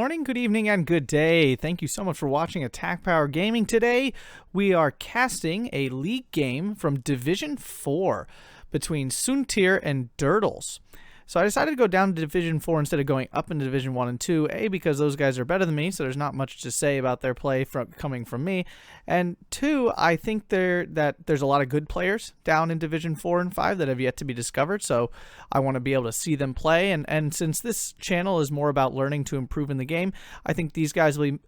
morning, good evening, and good day. Thank you so much for watching Attack Power Gaming. Today, we are casting a league game from Division 4 between Soontir and Durdles. So I decided to go down to Division 4 instead of going up into Division 1 and 2. A, because those guys are better than me, so there's not much to say about their play coming from me. And 2, I think that there's a lot of good players down in Division 4 and 5 that have yet to be discovered, so I want to be able to see them play. And since this channel is more about learning to improve in the game, I think these guys will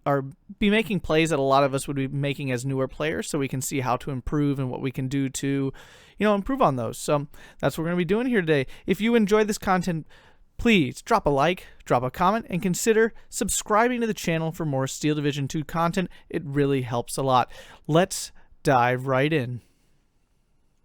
be making plays that a lot of us would be making as newer players, so we can see how to improve and what we can do to improve on those. So that's what we're going to be doing here today. If you enjoy this content, please drop a like, drop a comment, and consider subscribing to the channel for more Steel Division 2 content. It really helps a lot. Let's dive right in.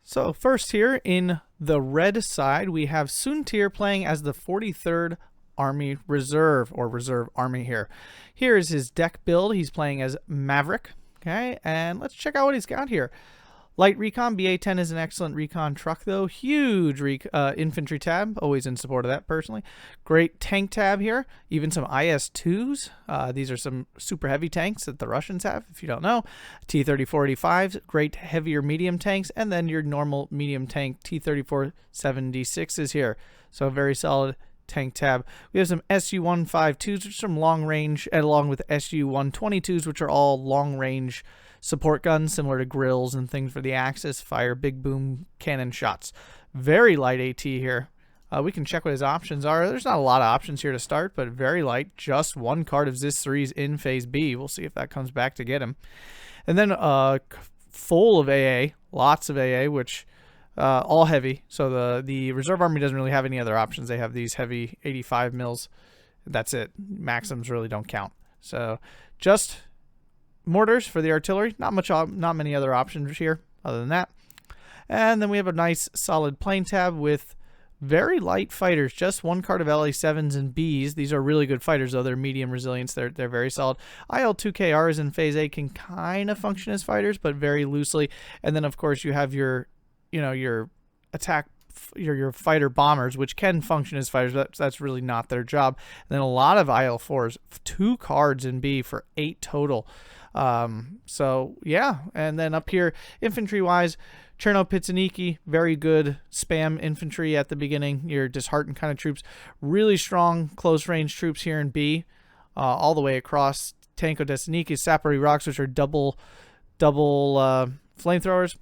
So first here in the red side, we have Soontir playing as the 43rd Army Reserve, or Reserve Army here. Here is his deck build. He's playing as Maverick. Okay, and let's check out what he's got here. Light Recon, BA-10 is an excellent recon truck, though. Huge infantry tab, always in support of that, personally. Great tank tab here, even some IS-2s. These are some super heavy tanks that the Russians have, if you don't know. T-34-85s, great heavier medium tanks, and then your normal medium tank T-34-76s here. So very solid tank tab. We have some Su-152s, which are some long range, and along with Su-122s, which are all long range support guns, similar to grills and things for the Axis, fire big boom cannon shots. Very light AT here. We can check what his options are. There's not a lot of options here to start, but very light. Just one card of Zis-3s in Phase B. We'll see if that comes back to get him. And then full of AA, lots of AA, which all heavy. So the Reserve Army doesn't really have any other options. They have these heavy 85 mils. That's it. Maxims really don't count. So just mortars for the artillery. Not many other options here other than that. And then we have a nice solid plane tab with very light fighters. Just one card of LA-7s and Bs. These are really good fighters, though. They're medium resilience. They're very solid. IL-2KRs in Phase A can kind of function as fighters, but very loosely. And then, of course, you have your attack, your fighter bombers, which can function as fighters, but that's really not their job. And then a lot of IL-4s. 2 cards in B for 8 total. So yeah, and then up here, infantry-wise, Cherno-Pitsaniki, very good spam infantry at the beginning. Your disheartened kind of troops, really strong close-range troops here in B, all the way across. Tanko Desaniki, Sapori Rocks, which are double flamethrowers.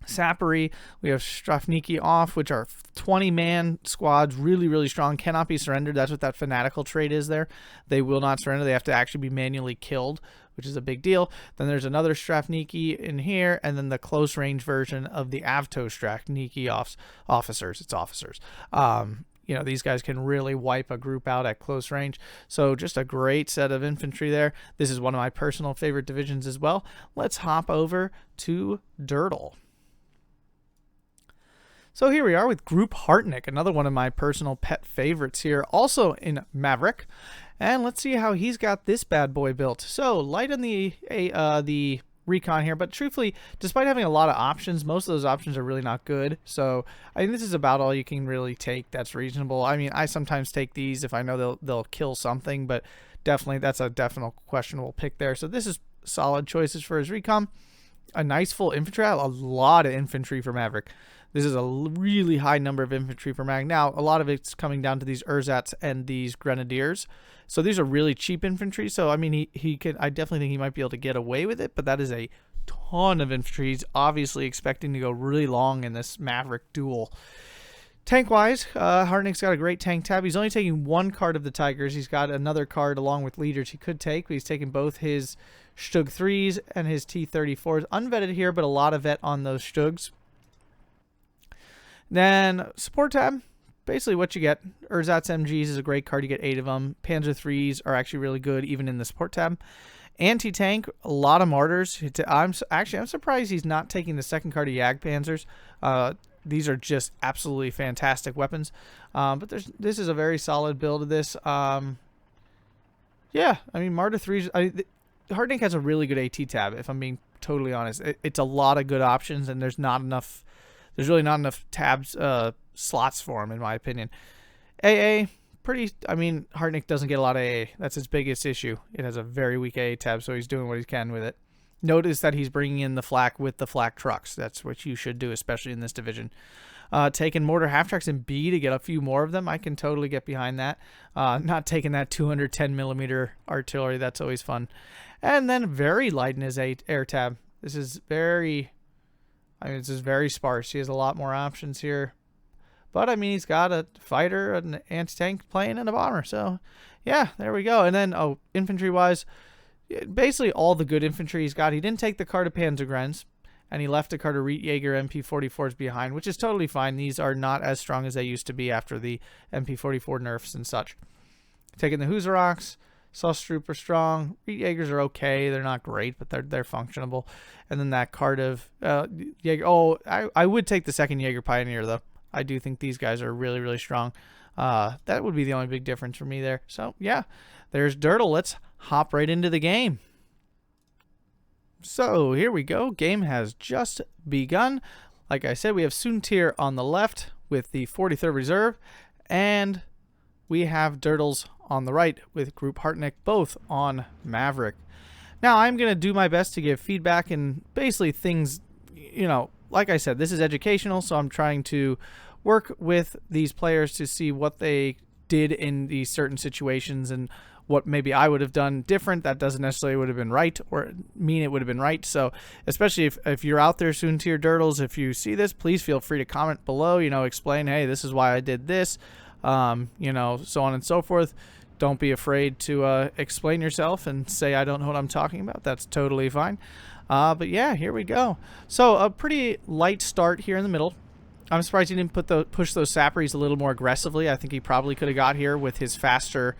Sapori, we have Strafniki off, which are 20-man squads, really strong, cannot be surrendered. That's what that fanatical trait is there. They will not surrender. They have to actually be manually killed, which is a big deal. Then there's another Strafniki in here, and then the close-range version of the Avto Strafniki officers. It's officers. These guys can really wipe a group out at close range. So just a great set of infantry there. This is one of my personal favorite divisions as well. Let's hop over to Durdle. So here we are with Group Harteneck, another one of my personal pet favorites here, also in Maverick. And let's see how he's got this bad boy built. So light on the recon here, but truthfully, despite having a lot of options, most of those options are really not good. So I think this is about all you can really take that's reasonable. I mean, I sometimes take these if I know they'll kill something, but definitely that's a definite questionable pick there. So this is solid choices for his recon. A nice full infantry, a lot of infantry for Maverick. This is a really high number of infantry for Mag. Now, a lot of it's coming down to these ersatz and these grenadiers. So these are really cheap infantry. So, I mean, I definitely think he might be able to get away with it, but that is a ton of infantry. He's obviously expecting to go really long in this Maverick duel. Tank-wise, Harteneck's got a great tank tab. He's only taking one card of the Tigers. He's got another card along with leaders he could take, but he's taking both his Stug 3s and his T-34s. Unvetted here, but a lot of vet on those Stugs. Then support tab, basically what you get. Ersatz MGs is a great card. You get 8 of them. Panzer 3s are actually really good, even in the support tab. Anti-tank, a lot of martyrs. I'm surprised he's not taking the second card of Jagdpanzers. These are just absolutely fantastic weapons. But this is a very solid build of this. Yeah, I mean, Martyr 3s. Harteneck has a really good AT tab, if I'm being totally honest. It's a lot of good options, and there's really not enough tabs slots for him, in my opinion. AA, pretty, I mean, Harteneck doesn't get a lot of AA. That's his biggest issue. It has a very weak AA tab, so he's doing what he can with it. Notice that he's bringing in the flak with the flak trucks. That's what you should do, especially in this division. Taking mortar half tracks in B to get a few more of them. I can totally get behind that. Not taking that 210 millimeter artillery. That's always fun. And then very light in his air tab. This is very, I mean, this is very sparse. He has a lot more options here. But, I mean, he's got a fighter, an anti-tank plane, and a bomber. So, yeah, there we go. And then, oh, infantry-wise, basically all the good infantry he's got. He didn't take the car to Panzergrenz, and he left a car to Rietjäger MP44s behind, which is totally fine. These are not as strong as they used to be after the MP44 nerfs and such. Taking the Husarocks, Susstrup are strong. Rietjägers are okay. They're not great, but they're functionable. And then that card of Jaeger. Oh, I would take the second Jaeger Pioneer, though. I do think these guys are really, really strong. That would be the only big difference for me there. So, yeah, there's Durdle. Let's hop right into the game. So, here we go. Game has just begun. Like I said, we have Soontir on the left with the 43rd Reserve, and we have Durdles on the right with Group Harteneck, both on Maverick. Now, I'm going to do my best to give feedback and basically things, you know, like I said, this is educational, so I'm trying to work with these players to see what they did in these certain situations and what maybe I would have done different. That doesn't necessarily would have been right or mean it would have been right. So especially if you're out there, Soontir Durdles, if you see this, please feel free to comment below, you know, explain, hey, this is why I did this, you know, so on and so forth. Don't be afraid to explain yourself and say I don't know what I'm talking about. That's totally fine. But yeah, here we go. So a pretty light start here in the middle. I'm surprised he didn't push those sapperies a little more aggressively. I think he probably could have got here with his faster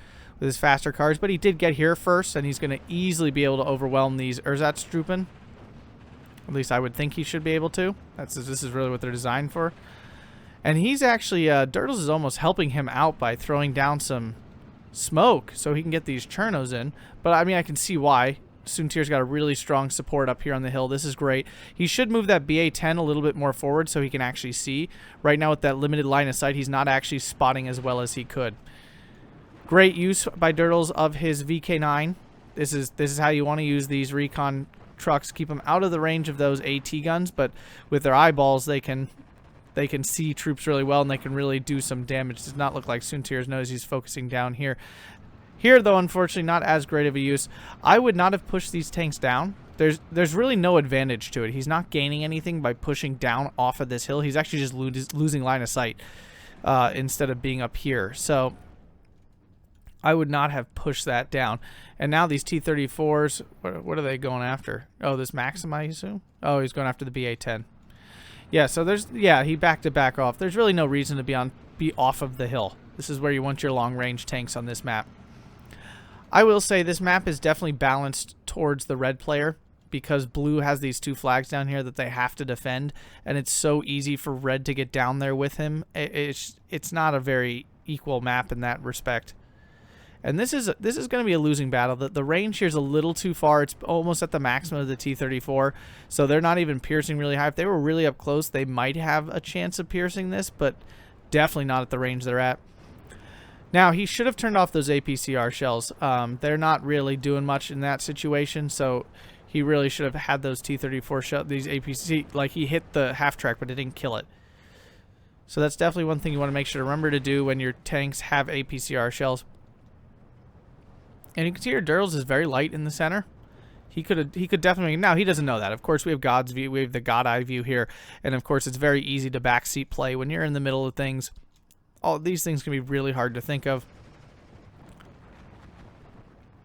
cars, but he did get here first, and he's going to easily be able to overwhelm these Ersatztruppen. At least I would think he should be able to. This is really what they're designed for. And he's actually Durdles is almost helping him out by throwing down some smoke so he can get these Chernos in. But I mean, I can see why. Soontir's got a really strong support up here on the hill. This is great. He should move that BA-10 a little bit more forward so he can actually see. Right now with that limited line of sight, he's not actually spotting as well as he could. Great use by Durdles of his VK9. This is how you want to use these recon trucks. Keep them out of the range of those AT guns, but with their eyeballs they can see troops really well and they can really do some damage. It does not look like Soontir's knows he's focusing down here. Here, though, unfortunately, not as great of a use. I would not have pushed these tanks down. There's really no advantage to it. He's not gaining anything by pushing down off of this hill. He's actually just losing line of sight instead of being up here. So I would not have pushed that down. And now these T-34s, what are they going after? Oh, this Maxim, I assume? Oh, he's going after the BA-10. Yeah, so he backed it back off. There's really no reason to be off of the hill. This is where you want your long-range tanks on this map. I will say this map is definitely balanced towards the red player because blue has these two flags down here that they have to defend, and it's so easy for red to get down there with him. It's not a very equal map in that respect. And this is going to be a losing battle. The range here is a little too far. It's almost at the maximum of the T-34, so they're not even piercing really high. If they were really up close, they might have a chance of piercing this, but definitely not at the range they're at. Now, he should have turned off those APCR shells. They're not really doing much in that situation, so he really should have had those T-34 shells, these APC, like he hit the half-track, but it didn't kill it. So that's definitely one thing you want to make sure to remember to do when your tanks have APCR shells. And you can see your Durdles is very light in the center. He could definitely, now he doesn't know that. Of course, we have God's view, we have the God Eye view here, and of course it's very easy to backseat play when you're in the middle of things. All these things can be really hard to think of.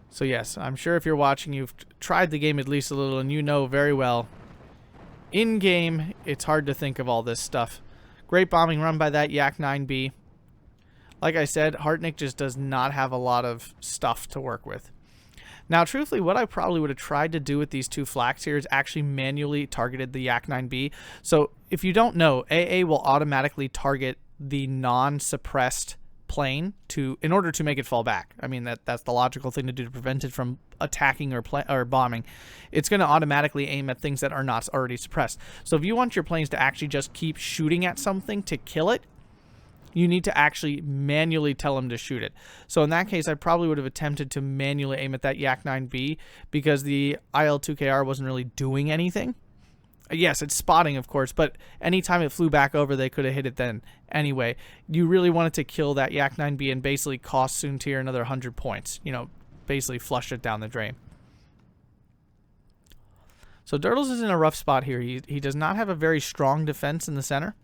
So yes, I'm sure if you're watching, you've tried the game at least a little, and you know very well, in-game, it's hard to think of all this stuff. Great bombing run by that Yak 9B. Like I said, Harteneck just does not have a lot of stuff to work with. Now, truthfully, what I probably would have tried to do with these two flaks here is actually manually targeted the Yak 9B. So if you don't know, AA will automatically target the non-suppressed plane in order to make it fall back. I mean, that's the logical thing to do to prevent it from attacking or bombing. It's going to automatically aim at things that are not already suppressed. So if you want your planes to actually just keep shooting at something to kill it, You need to actually manually tell him to shoot it. So in that case, I probably would have attempted to manually aim at that Yak 9B because the IL-2KR wasn't really doing anything. Yes, it's spotting, of course, but anytime it flew back over, they could have hit it then. Anyway, you really wanted to kill that Yak 9B and basically cost Soontir another 100 points. You know, basically flush it down the drain. So Durdles is in a rough spot here. He does not have a very strong defense in the center.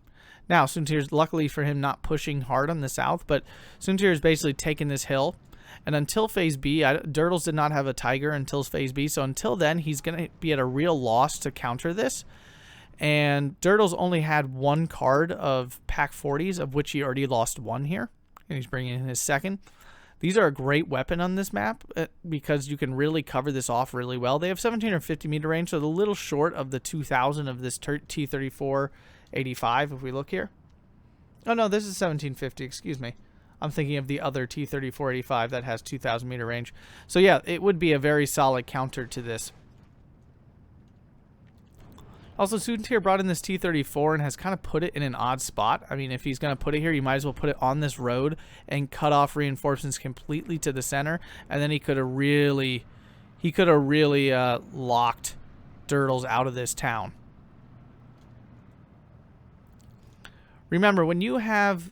Now, Soontir's, luckily for him, not pushing hard on the south, but Soontir is basically taking this hill. And until phase B, Durdles did not have a Tiger until phase B, so until then, he's going to be at a real loss to counter this. And Durdles only had one card of pack 40s, of which he already lost one here. And he's bringing in his second. These are a great weapon on this map because you can really cover this off really well. They have 1750 meter range, so a little short of the 2000 of this T-34 85 if we look here. Oh no, this is 1750, excuse me. I'm thinking of the other T-34 85 that has 2000 meter range. So yeah, it would be a very solid counter to this. Also, Soontir brought in this T-34 and has kind of put it in an odd spot. I mean, if he's going to put it here, you might as well put it on this road and cut off reinforcements completely to the center, and then he could have really locked Durdles out of this town. Remember, when you have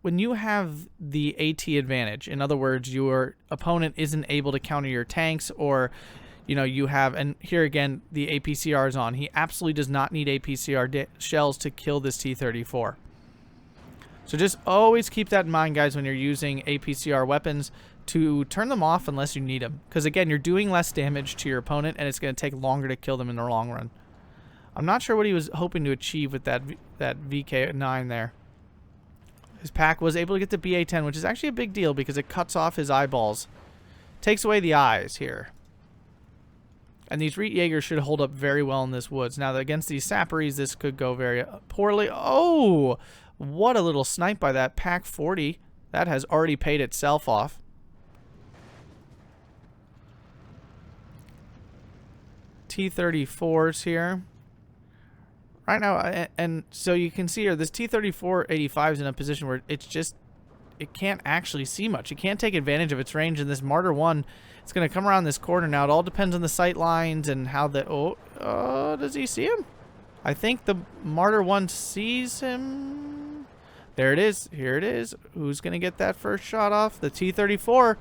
the AT advantage, in other words, your opponent isn't able to counter your tanks, or you know, you have, and here again, the APCR is on. He absolutely does not need APCR shells to kill this T-34. So just always keep that in mind, guys, when you're using APCR weapons, to turn them off unless you need them. Because again, you're doing less damage to your opponent, and it's going to take longer to kill them in the long run. I'm not sure what he was hoping to achieve with that VK9 there. His pack was able to get the BA-10, which is actually a big deal because it cuts off his eyeballs. Takes away the eyes here. And these Reet Jaegers should hold up very well in this woods. Now, against these Sapperies, this could go very poorly. Oh! What a little snipe by that pack 40. That has already paid itself off. T-34s here. Right now, and so you can see here, this T-34-85 is in a position where it's just, it can't actually see much. It can't take advantage of its range, and this Martyr 1, it's going to come around this corner now. It all depends on the sight lines and how the, does he see him? I think the Martyr 1 sees him. There it is. Here it is. Who's going to get that first shot off? The T-34.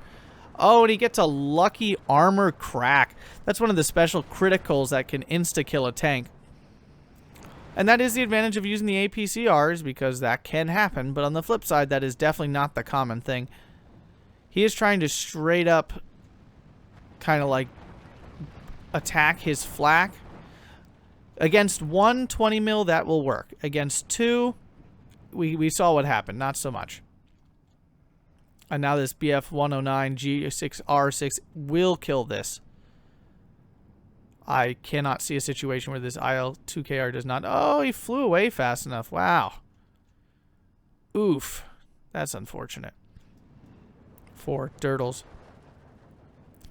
Oh, and he gets a lucky armor crack. That's one of the special criticals that can insta-kill a tank. And that is the advantage of using the APCRs, because that can happen. But on the flip side, that is definitely not the common thing. He is trying to straight up kind of like attack his flak. Against 1 20 mil, that will work. Against 2, we saw what happened. Not so much. And now this BF-109 G6R6 will kill this. I cannot see a situation where this IL-2KR does not. Oh, he flew away fast enough. Wow. Oof. That's unfortunate for Durdles.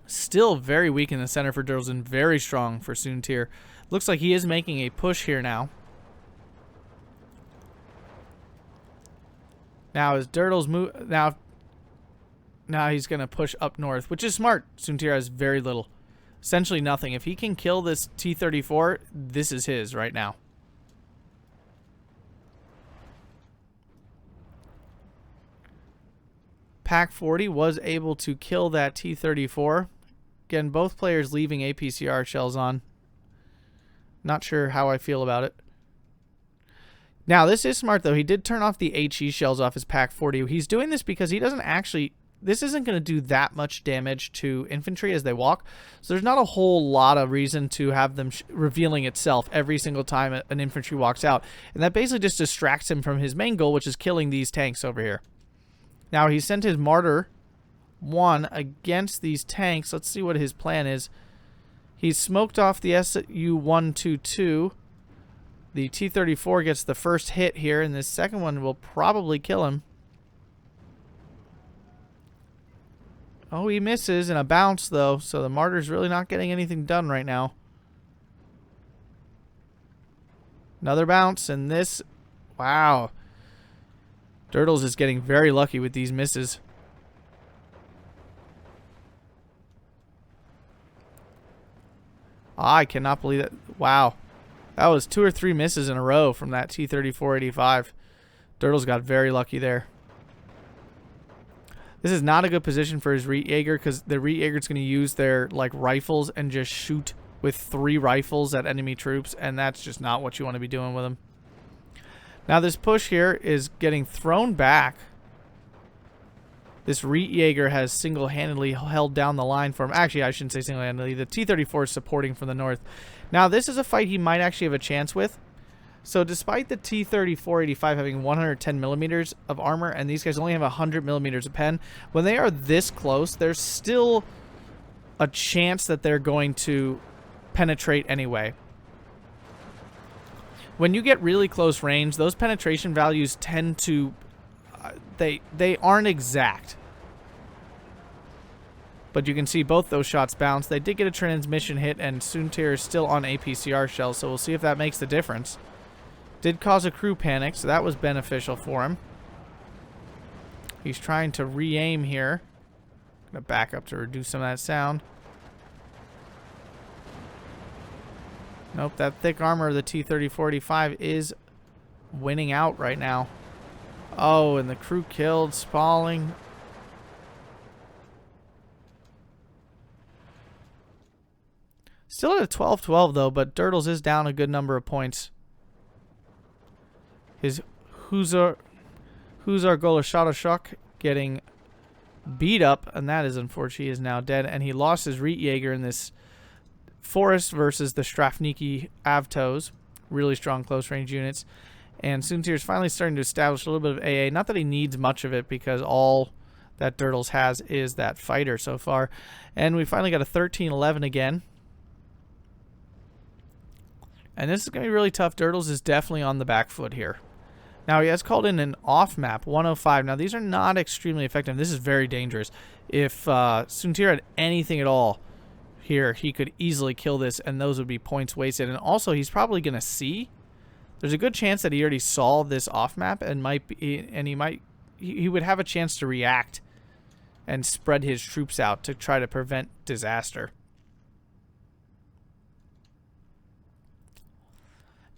Still very weak in the center for Durdles and very strong for Soontir. Looks like he is making a push here now. Now as Durdles move, now he's going to push up north, which is smart. Soontir has very little. Essentially nothing. If he can kill this T-34, this is his right now. Pack 40 was able to kill that T-34. Again, both players leaving APCR shells on. Not sure how I feel about it. Now, this is smart, though. He did turn off the HE shells off his Pack 40. He's doing this because he doesn't actually... This isn't going to do that much damage to infantry as they walk. So there's not a whole lot of reason to have them revealing itself every single time an infantry walks out. And that basically just distracts him from his main goal, which is killing these tanks over here. Now, he sent his Martyr 1 against these tanks. Let's see what his plan is. He's smoked off the SU-122. The T-34 gets the first hit here, and this second one will probably kill him. Oh, he misses in a bounce, though, so the Martyr's really not getting anything done right now. Another bounce, and this... Wow. Durdles is getting very lucky with these misses. I cannot believe that. Wow. That was 2 or 3 misses in a row from that T-34-85. Durdles got very lucky there. This is not a good position for his Reet Jaeger because the Reet Jaeger's going to use their like rifles and just shoot with 3 rifles at enemy troops, and that's just not what you want to be doing with them. Now this push here is getting thrown back. This Reet Jaeger has single-handedly held down the line for him. Actually, I shouldn't say single-handedly. The T-34 is supporting from the north. Now, this is a fight he might actually have a chance with. So, despite the T-34-85 having 110 millimeters of armor, and these guys only have 100 millimeters of pen, when they are this close, there's still a chance that they're going to penetrate anyway. When you get really close range, those penetration values tend to... They aren't exact. But you can see both those shots bounce. They did get a transmission hit, and Soontir is still on APCR shells, so we'll see if that makes the difference. Did cause a crew panic, so that was beneficial for him. He's trying to re-aim here. Gonna back up to reduce some of that sound. Nope, that thick armor of the T-34-85 is winning out right now. Oh, and the crew killed, spalling. Still at a 12-12 though, but Durdles is down a good number of points. His Huzar Golashadashuk getting beat up, and that is unfortunate. He is now dead, and he lost his Reet Jaeger in this forest versus the Strafniki Avtos. Really strong close range units. And Soontir is finally starting to establish a little bit of AA. Not that he needs much of it because all that Durdles has is that fighter so far. And we finally got a 13-11 again. And this is going to be really tough. Durdles is definitely on the back foot here. Now, he has called in an off map, 105. Now, these are not extremely effective. This is very dangerous. If Soontir had anything at all here, he could easily kill this, and those would be points wasted. And also, he's probably going to see. There's a good chance that he already saw this off map and he would have a chance to react and spread his troops out to try to prevent disaster.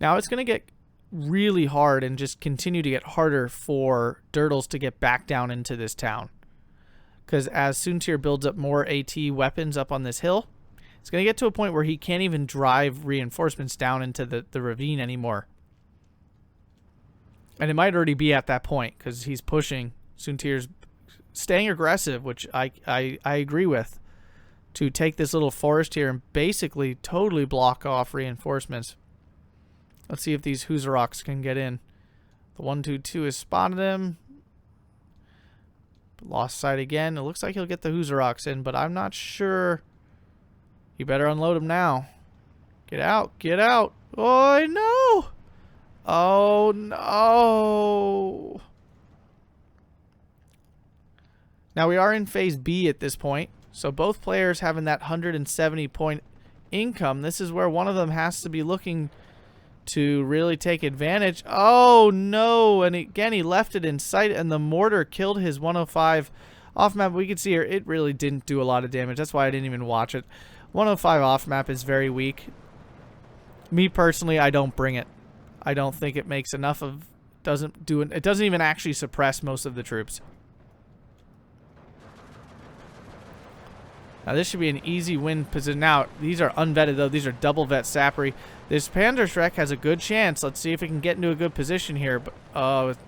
Now it's going to get really hard and just continue to get harder for Durdles to get back down into this town. Because as Soontir builds up more AT weapons up on this hill, it's going to get to a point where he can't even drive reinforcements down into the ravine anymore. And it might already be at that point because he's pushing. Soontir's staying aggressive, which I agree with, to take this little forest here and basically totally block off reinforcements. Let's see if these Huzaroks can get in. The 122 has spotted him. Lost sight again. It looks like he'll get the Huzaroks in, but I'm not sure. You better unload him now. Get out. Get out. Oh, no. Oh, no. Now, we are in Phase B at this point. So, both players having that 170-point income. This is where one of them has to be looking to really take advantage. Oh, no. And again, he left it in sight, and the mortar killed his 105 off map. We can see here, it really didn't do a lot of damage. That's why I didn't even watch it. 105 off map is very weak. Me, personally, I don't bring it. I don't think it makes enough of... It doesn't even actually suppress most of the troops. Now, this should be an easy win position. Now, these are unvetted, though. These are double vet Sapri. This Panzerschreck has a good chance. Let's see if it can get into a good position here. But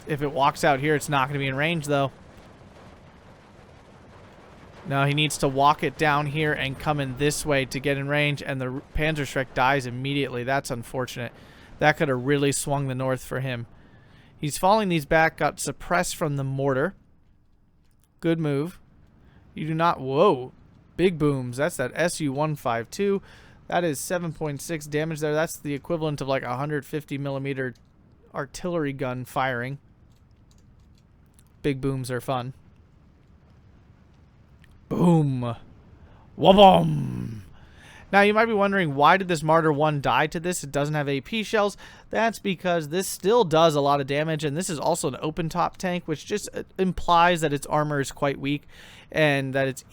if it walks out here, it's not going to be in range, though. No, he needs to walk it down here and come in this way to get in range, and the Panzerschreck dies immediately. That's unfortunate. That could have really swung the north for him. He's falling these back, got suppressed from the mortar. Good move. You do not... Whoa. Big booms. That's that SU-152. That is 7.6 damage there. That's the equivalent of like 150 millimeter artillery gun firing. Big booms are fun. Boom. Wabom. Now, you might be wondering, why did this Martyr 1 die to this? It doesn't have AP shells. That's because this still does a lot of damage, and this is also an open-top tank, which just implies that its armor is quite weak and that it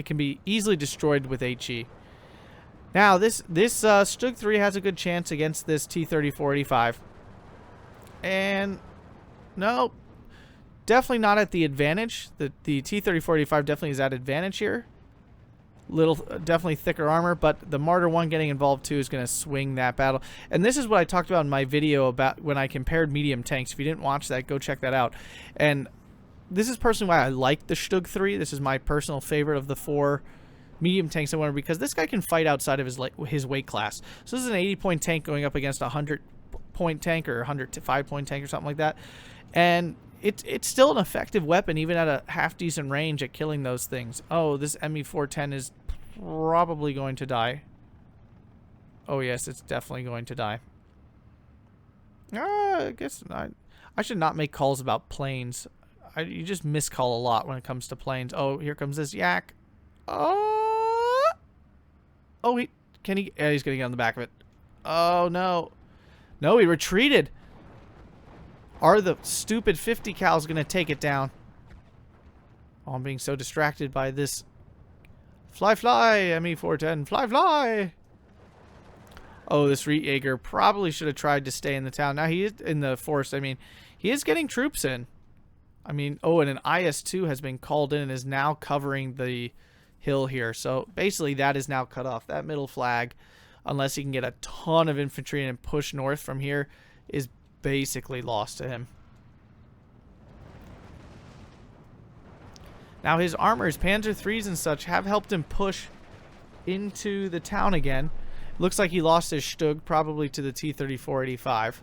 can be easily destroyed with HE. Now, this Stug 3 has a good chance against this T-3485. And, no, definitely not at the advantage. The T-3485 definitely is at advantage here. Definitely thicker armor, but the Martyr 1 getting involved too is going to swing that battle. And this is what I talked about in my video about when I compared medium tanks. If you didn't watch that, go check that out. And this is personally why I like the Stug 3. This is my personal favorite of the 4 medium tanks I want, because this guy can fight outside of his weight class. So this is an 80-point tank going up against a 100-point tank or 105-point tank or something like that. And it's still an effective weapon, even at a half-decent range at killing those things. Oh, this ME-410 is probably going to die. Oh, yes, it's definitely going to die. I guess I should not make calls about planes. You just miscall a lot when it comes to planes. Oh, here comes this yak. Oh, he's going to get on the back of it. Oh, no. No, he retreated. Are the stupid 50 cals going to take it down? Oh, I'm being so distracted by this. Fly, ME-410. Fly. Oh, this Jaeger probably should have tried to stay in the town. Now he is in the forest. I mean, he is getting troops in. I mean, oh, and an IS-2 has been called in and is now covering the hill here. So basically that is now cut off. That middle flag, unless he can get a ton of infantry and push north from here, is basically lost to him. Now his armor, his Panzer IIIs and such, have helped him push into the town again. Looks like he lost his Stug probably to the T-3485.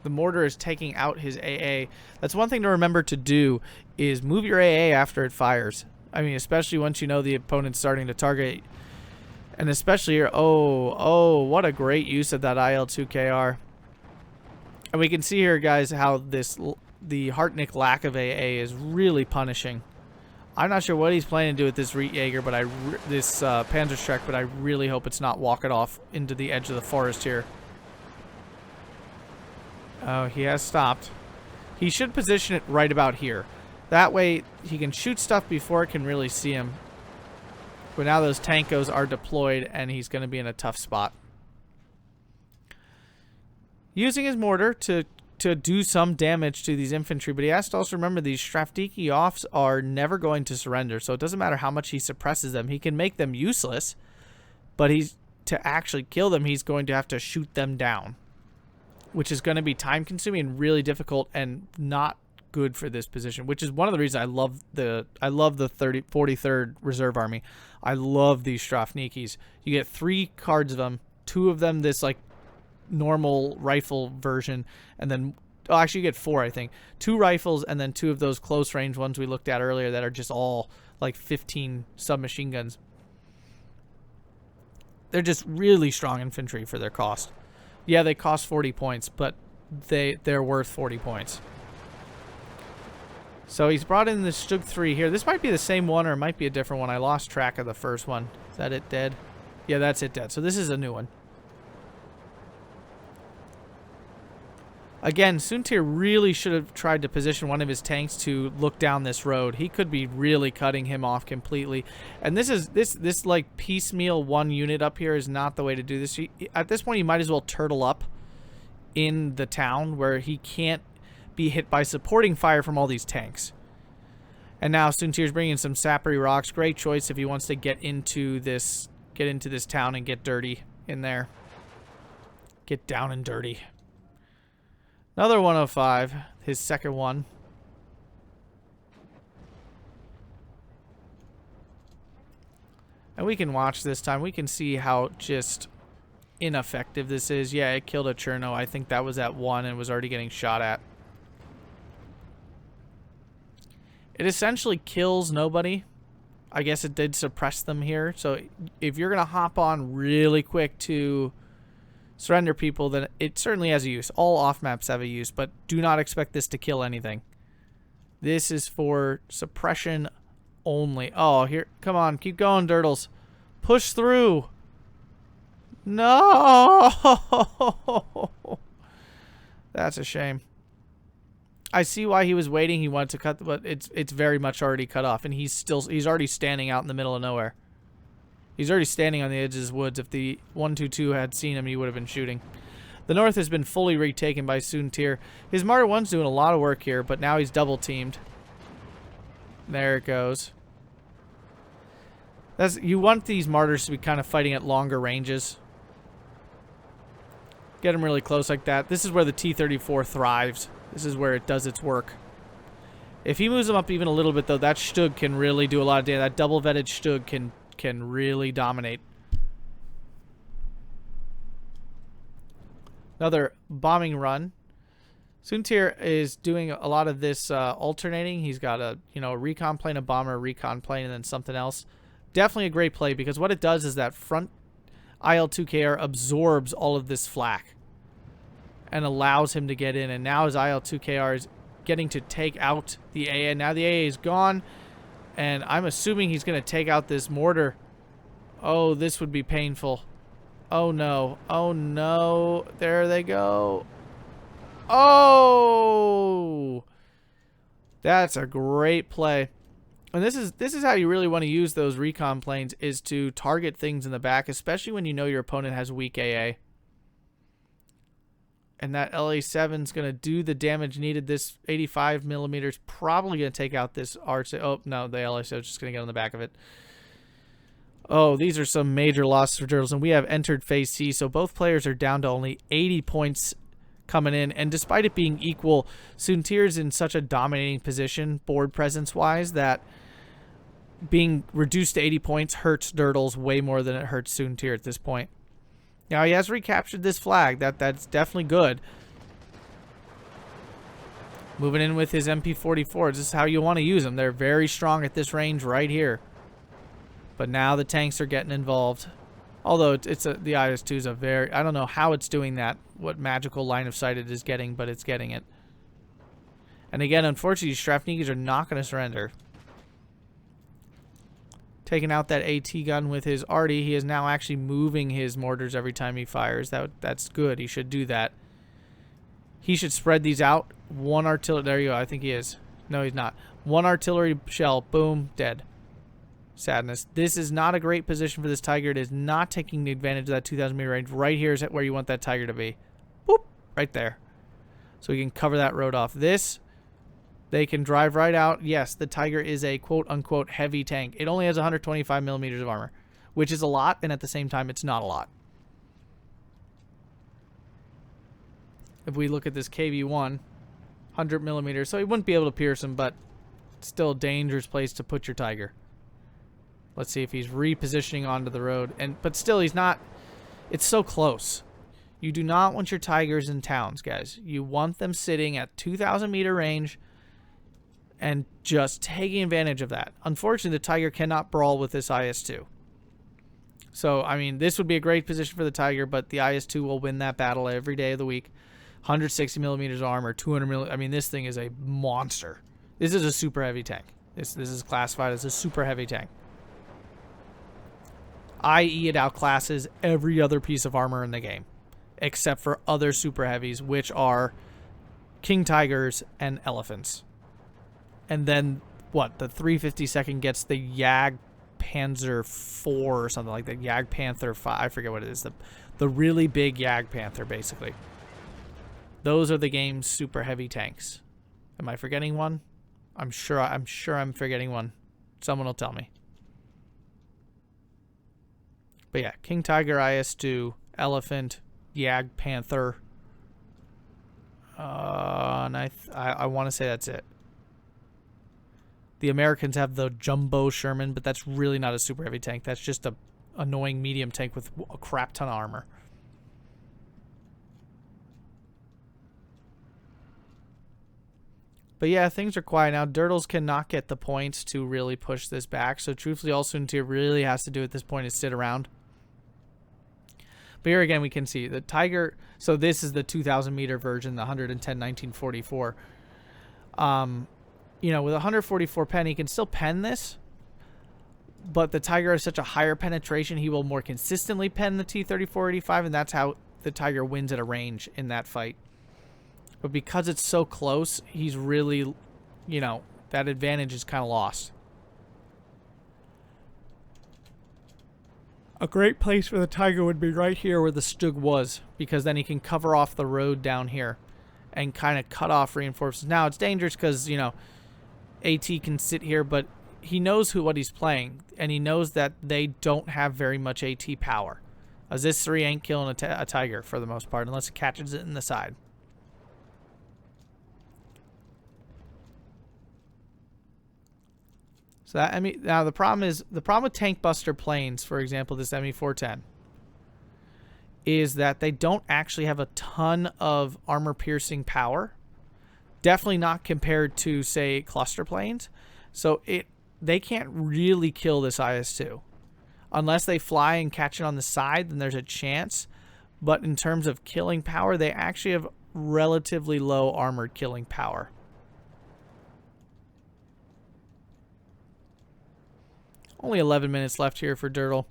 The mortar is taking out his AA. That's one thing to remember to do, is move your AA after it fires. I mean, especially once you know the opponent's starting to target. And especially here, oh, what a great use of that IL-2KR. And we can see here, guys, how the Harteneck lack of AA is really punishing. I'm not sure what he's planning to do with this Jaeger, but this Panzerschreck, but I really hope it's not walking off into the edge of the forest here. Oh, he has stopped. He should position it right about here. That way he can shoot stuff before it can really see him. But now those Tankos are deployed and he's going to be in a tough spot. Using his mortar to do some damage to these infantry, but he has to also remember these Strafdiki offs are never going to surrender, so it doesn't matter how much he suppresses them. He can make them useless, but to actually kill them, he's going to have to shoot them down, which is going to be time consuming and really difficult and not good for this position, which is one of the reasons I love the 43rd Reserve Army. I love these Strafnikis. You get 3 cards of them, 2 of them this like normal rifle version, and then actually you get 4, I think. 2 rifles and then 2 of those close range ones we looked at earlier that are just all like 15 submachine guns. They're just really strong infantry for their cost. Yeah, they cost 40 points, but they're worth 40 points. So he's brought in the Stug 3 here. This might be the same one or it might be a different one. I lost track of the first one. Is that it dead? Yeah, that's it dead. So this is a new one. Again, Soontir really should have tried to position one of his tanks to look down this road. He could be really cutting him off completely. And this like piecemeal one unit up here is not the way to do this. At this point, you might as well turtle up in the town where he can't be hit by supporting fire from all these tanks. And now Soontir's bringing some sappery rocks. Great choice if he wants to get into this town and get dirty in there. Get down and dirty. Another 105, his second one. And we can watch this time. We can see how just ineffective this is. Yeah, it killed a Cherno. I think that was at 1 and was already getting shot at. It essentially kills nobody. I guess it did suppress them here. So if you're going to hop on really quick to surrender people, then it certainly has a use. All off maps have a use, but do not expect this to kill anything. This is for suppression only. Oh, here. Come on. Keep going, Durdles. Push through. No. That's a shame. I see why he was waiting. He wanted to cut, but it's very much already cut off, and he's already standing out in the middle of nowhere. He's already standing on the edge of the woods. If the 122 had seen him, he would have been shooting. The north has been fully retaken by Soontir. His Martyr 1's doing a lot of work here, but now he's double teamed. There it goes. You want these Martyrs to be kind of fighting at longer ranges. Get them really close like that. This is where the T-34 thrives. This is where it does its work. If he moves them up even a little bit, though, that Stug can really do a lot of damage. That double-vetted Stug can really dominate. Another bombing run. Soontir is doing a lot of this alternating. He's got a recon plane, a bomber, a recon plane, and then something else. Definitely a great play, because what it does is that front IL-2KR absorbs all of this flak and allows him to get in. And now his IL-2KR is getting to take out the AA. Now the AA is gone, and I'm assuming he's going to take out this mortar. Oh, this would be painful. Oh, no. Oh, no. There they go. Oh! That's a great play. And this is how you really want to use those recon planes, is to target things in the back, especially when you know your opponent has weak AA. And that LA7 is going to do the damage needed. This 85 millimeters probably going to take out this RC. Oh, no, the LA7 is just going to get on the back of it. Oh, these are some major losses for Durdles, and we have entered phase C, so both players are down to only 80 points coming in. And despite it being equal, Soontir is in such a dominating position, board presence-wise, that being reduced to 80 points hurts Durdles way more than it hurts Soontir at this point. Now, he has recaptured this flag. That's definitely good. Moving in with his MP44s. This is how you want to use them. They're very strong at this range right here. But now the tanks are getting involved. Although the IS-2 is a very... I don't know how it's doing that, what magical line of sight it is getting, but it's getting it. And again, unfortunately, Strafnigas are not going to surrender. Taking out that AT gun with his arty. He is now actually moving his mortars every time he fires. That's good. He should do that. He should spread these out. One artillery... There you go. I think he is. No, he's not. One artillery shell. Boom. Dead. Sadness. This is not a great position for this Tiger. It is not taking advantage of that 2,000 meter range. Right here is where you want that Tiger to be. Boop. Right there. So we can cover that road off. This... They can drive right out. Yes, the Tiger is a quote-unquote heavy tank. It only has 125 millimeters of armor, which is a lot, and at the same time, it's not a lot. If we look at this KV-1, 100 millimeters, so he wouldn't be able to pierce him, but still a dangerous place to put your Tiger. Let's see if he's repositioning onto the road. But still, he's not... It's so close. You do not want your Tigers in towns, guys. You want them sitting at 2,000 meter range and just taking advantage of that. Unfortunately, the Tiger cannot brawl with this IS-2. So, I mean, this would be a great position for the Tiger, but the IS-2 will win that battle every day of the week. 160 millimeters armor, 200 millimeters. I mean, this thing is a monster. This is a super heavy tank. This is classified as a super heavy tank. i.e. it outclasses every other piece of armor in the game, except for other super heavies, which are King Tigers and Elephants. And then, what, the 352nd gets the Jag Panzer 4 or something like that. Jag Panther 5, I forget what it is. The really big Jag Panther, basically. Those are the game's super heavy tanks. Am I forgetting one? I'm sure I'm forgetting one. Someone will tell me. But yeah, King Tiger, IS-2, Elephant, Jag Panther. And I want to say that's it. The Americans have the Jumbo Sherman, but that's really not a super heavy tank. That's just a annoying medium tank with a crap ton of armor. But yeah, things are quiet now. Durdles cannot get the points to really push this back. So truthfully, all Soontir really has to do at this point is sit around. But here again, we can see the Tiger. So this is the 2,000 meter version, the 110-1944. You know, with 144 pen, he can still pen this, but the tiger has such a higher penetration, he will more consistently pen the T-34-85, and that's how the tiger wins at a range in that fight. But because it's so close, he's really, you know, that advantage is kind of lost. A great place for the tiger would be right here where the Stug was, because then he can cover off the road down here and kind of cut off reinforcements. Now, it's dangerous because, you know, AT can sit here, but he knows what he's playing, and he knows that they don't have very much AT power. As this 3 ain't killing a tiger for the most part, unless it catches it in the side. So that now the problem with tank buster planes, for example, this ME-410, is that they don't actually have a ton of armor piercing power. Definitely not compared to, say, cluster planes. So they can't really kill this IS-2. Unless they fly and catch it on the side, then there's a chance. But in terms of killing power, they actually have relatively low armored killing power. Only 11 minutes left here for Durdle.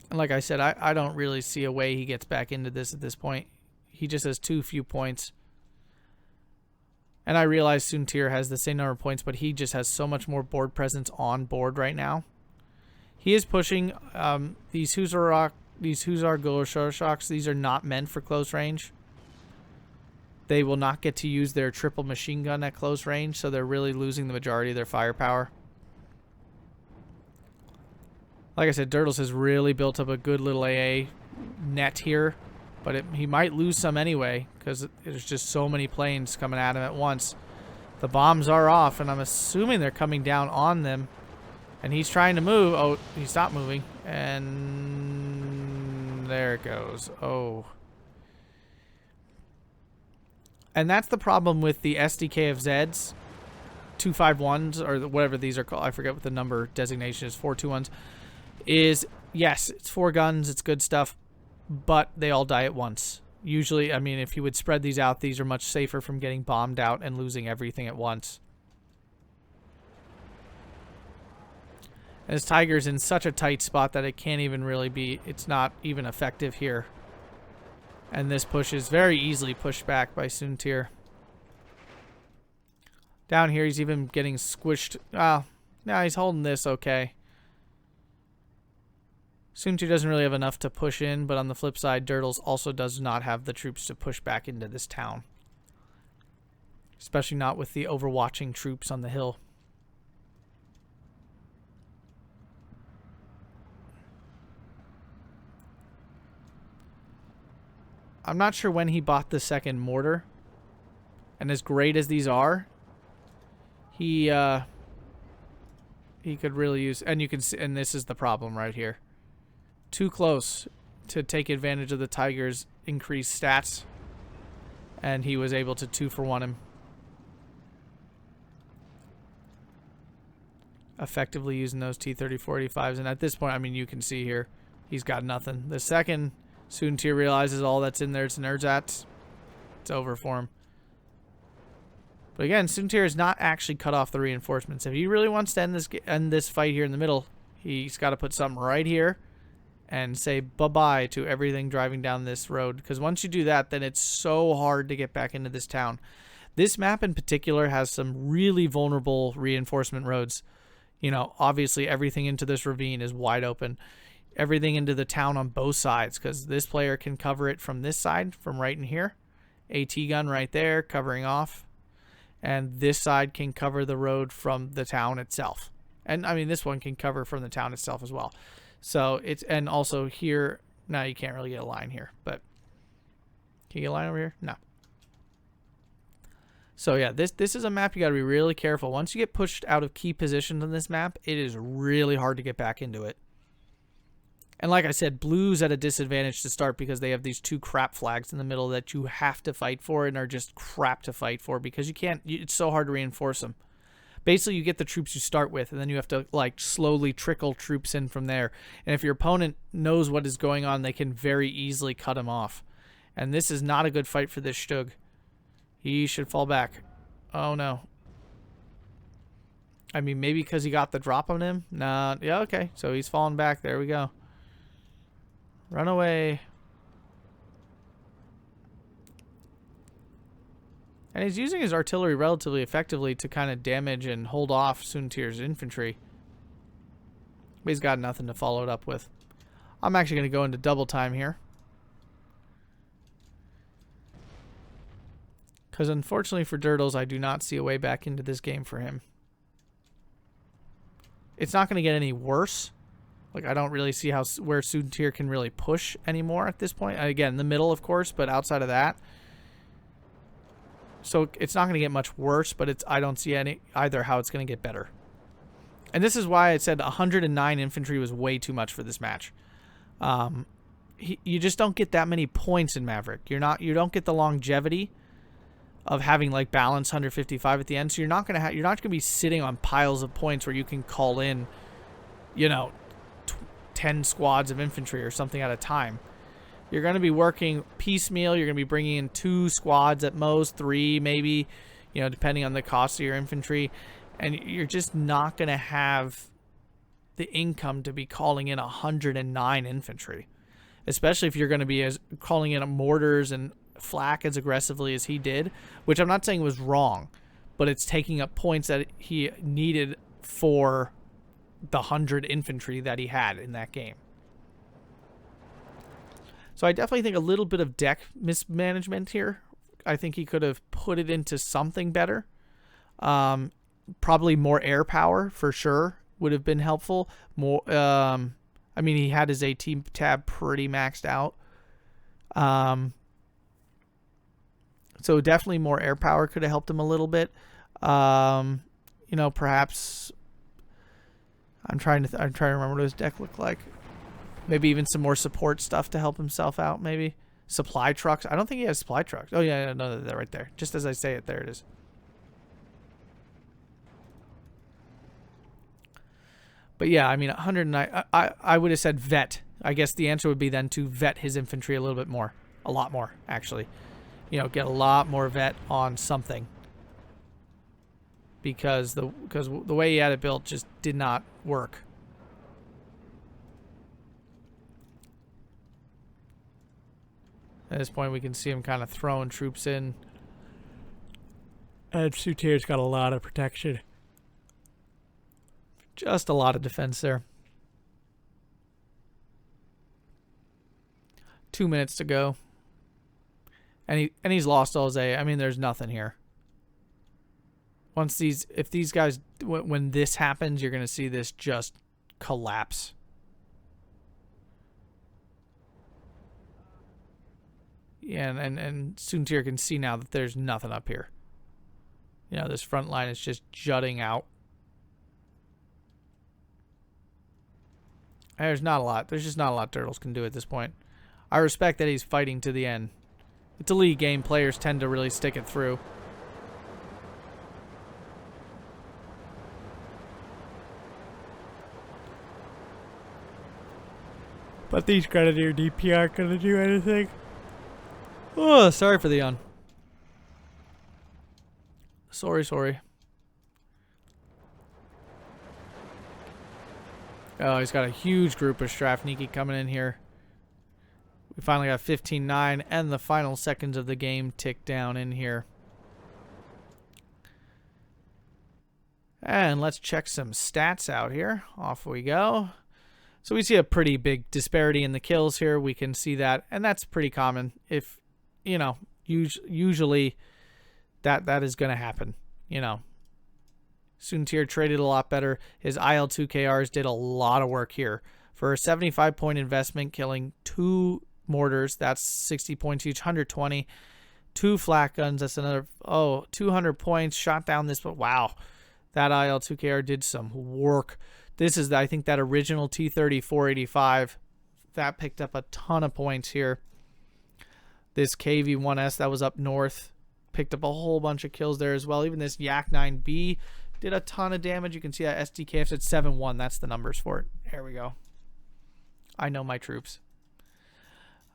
And like I said, I don't really see a way he gets back into this at this point. He just has too few points. And I realize Soontir has the same number of points, but he just has so much more board presence on board right now. He is pushing these Huzar Goloshoshoks. These are not meant for close range. They will not get to use their triple machine gun at close range, so they're really losing the majority of their firepower. Like I said, Durdles has really built up a good little AA net here, but he might lose some anyway because there's just so many planes coming at him at once. The bombs are off, and I'm assuming they're coming down on them, and he's trying to move. Oh, he stopped moving, and there it goes. Oh. And that's the problem with the SDK of Zeds, 251s, or whatever these are called. I forget what the number designation is, 421s. Is, yes, it's 4 guns, it's good stuff, but they all die at once. Usually, I mean, if you would spread these out, these are much safer from getting bombed out and losing everything at once. And this tiger's in such a tight spot that it can't even really be, it's not even effective here. And this push is very easily pushed back by Soontir. Down here, he's even getting squished. Oh, now he's holding this okay. Soontir doesn't really have enough to push in, but on the flip side, Durdles also does not have the troops to push back into this town. Especially not with the overwatching troops on the hill. I'm not sure when he bought the second mortar. And as great as these are, he could really use, and you can see, and this is the problem right here. Too close to take advantage of the Tiger's increased stats, and he was able to 2-for-1 him. Effectively using those T-34-85s, and at this point, I mean, you can see here, he's got nothing. The second Soontir realizes all that's in there, it's Nerdzats, it's over for him. But again, Soontir has not actually cut off the reinforcements. If he really wants to end this fight here in the middle, he's got to put something right here and say bye-bye to everything driving down this road. Because once you do that, then it's so hard to get back into this town. This map in particular has some really vulnerable reinforcement roads. You know, obviously everything into this ravine is wide open. Everything into the town on both sides, because this player can cover it from this side, from right in here. AT gun right there, covering off. And this side can cover the road from the town itself. And, I mean, this one can cover from the town itself as well. So, it's, and also here, now you can't really get a line here, but can you get a line over here? No. So, yeah, this is a map you got to be really careful. Once you get pushed out of key positions on this map, it is really hard to get back into it. And like I said, blue's at a disadvantage to start because they have these 2 crap flags in the middle that you have to fight for and are just crap to fight for because you can't, it's so hard to reinforce them. Basically, you get the troops you start with, and then you have to, like, slowly trickle troops in from there. And if your opponent knows what is going on, they can very easily cut them off. And this is not a good fight for this Stug. He should fall back. Oh, no. I mean, maybe because he got the drop on him. Nah, yeah, okay. So he's falling back. There we go. Run away. And he's using his artillery relatively effectively to kind of damage and hold off Soontir's infantry. But he's got nothing to follow it up with. I'm actually going to go into double time here. Because unfortunately for Durdles, I do not see a way back into this game for him. It's not going to get any worse. Like, I don't really see where Soontir can really push anymore at this point. Again, the middle, of course, but outside of that. So it's not going to get much worse, but I don't see either how it's going to get better. And this is why I said 109 infantry was way too much for this match. You just don't get that many points in Maverick. You don't get the longevity of having like balance 155 at the end. So you're not gonna be sitting on piles of points where you can call in, 10 squads of infantry or something at a time. You're going to be working piecemeal. You're going to be bringing in 2 squads at most, 3 maybe, depending on the cost of your infantry. And you're just not going to have the income to be calling in 109 infantry, especially if you're going to be calling in mortars and flak as aggressively as he did, which I'm not saying was wrong, but it's taking up points that he needed for the 100 infantry that he had in that game. So I definitely think a little bit of deck mismanagement here. I think he could have put it into something better. Probably more air power for sure would have been helpful. More, I mean, he had his AT tab pretty maxed out. So definitely more air power could have helped him a little bit. Perhaps I'm trying to remember what his deck looked like. Maybe even some more support stuff to help himself out, maybe. Supply trucks. I don't think he has supply trucks. Oh, yeah, no, they're right there. Just as I say it, there it is. But yeah, I mean, 109. I would have said vet. I guess the answer would be then to vet his infantry a little bit more. A lot more, actually. Get a lot more vet on something. Because the way he had it built just did not work. At this point, we can see him kind of throwing troops in. And Soontir's got a lot of protection. Just a lot of defense there. 2 minutes to go. And he's lost all his A. I mean, there's nothing here. If these guys, when this happens, you're going to see this just collapse. Yeah, and Soontir can see now that there's nothing up here. This front line is just jutting out. There's not a lot. There's just not a lot Durdles can do at this point. I respect that he's fighting to the end. It's a league game. Players tend to really stick it through. But these Grenadier DP aren't going to do anything. Oh, sorry for the yawn. Sorry. Oh, he's got a huge group of Strafniki coming in here. We finally got 15-9, and the final seconds of the game tick down in here. And let's check some stats out here. Off we go. So we see a pretty big disparity in the kills here. We can see that, and that's pretty common. If, usually that is going to happen, Soontir traded a lot better. His IL-2KRs did a lot of work here. For a 75-point investment, killing 2 mortars, that's 60 points each, 120. 2 flak guns, that's another, 200 points. Shot down this, but wow. That IL-2KR did some work. This is, I think, that original T-30 485. That picked up a ton of points here. This KV-1S that was up north picked up a whole bunch of kills there as well. Even this Yak-9B did a ton of damage. You can see that SDKF at 7-1. That's the numbers for it. There we go. I know my troops.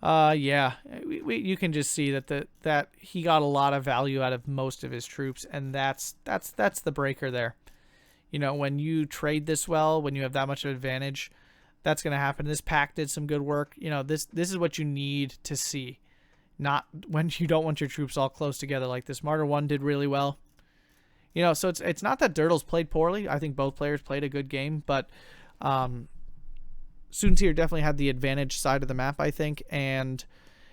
Yeah, you can just see that he got a lot of value out of most of his troops, and that's the breaker there. You know, when you trade this well, when you have that much of advantage, that's going to happen. This pack did some good work. You know, this is what you need to see. Not when you don't want your troops all close together like this. Martyr 1 did really well. You know, so it's not that Durdles played poorly. I think both players played a good game, but Soontir definitely had the advantage side of the map, I think, and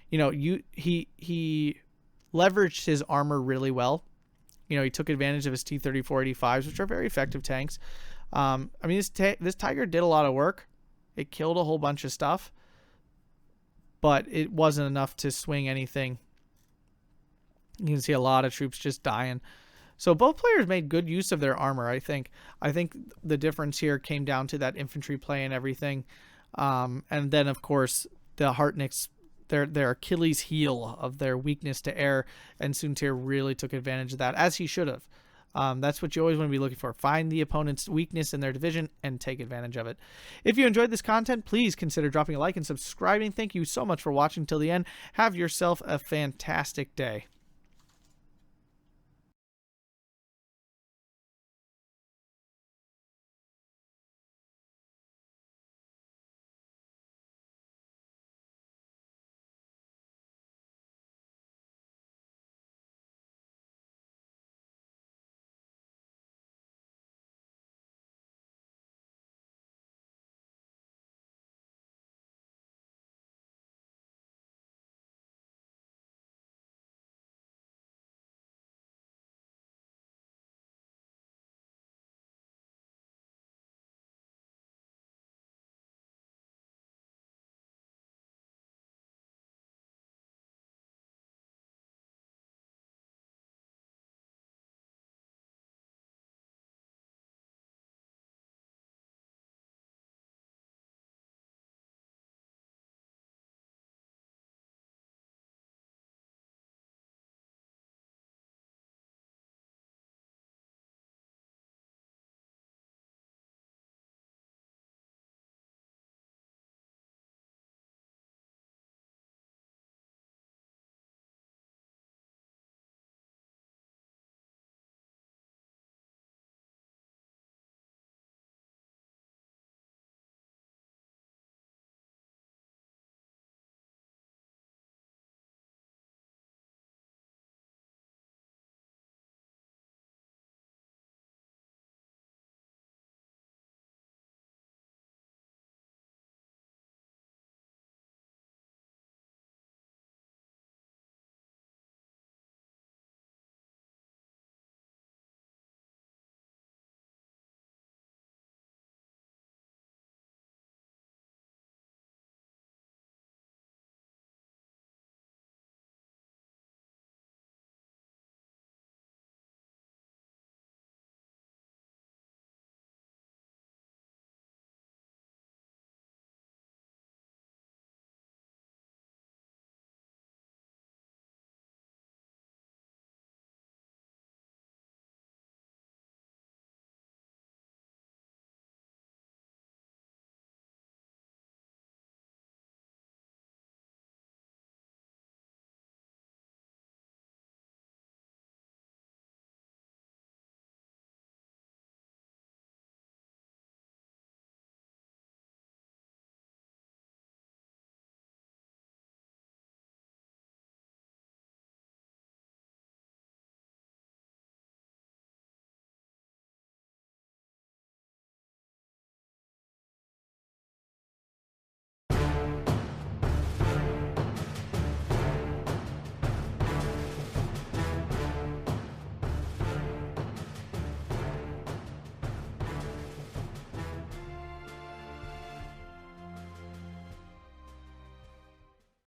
you know, he leveraged his armor really well. You know, he took advantage of his T-34-85s, which are very effective tanks. I mean, this Tiger did a lot of work. It killed a whole bunch of stuff, but it wasn't enough to swing anything. You can see a lot of troops just dying. So both players made good use of their armor, I think. I think the difference here came down to that infantry play and everything. And then, of course, the Hartenecks, their Achilles heel of their weakness to air, and Soontir really took advantage of that, as he should have. That's what you always want to be looking for. Find the opponent's weakness in their division and take advantage of it. If you enjoyed this content, please consider dropping a like and subscribing. Thank you so much for watching till the end. Have yourself a fantastic day.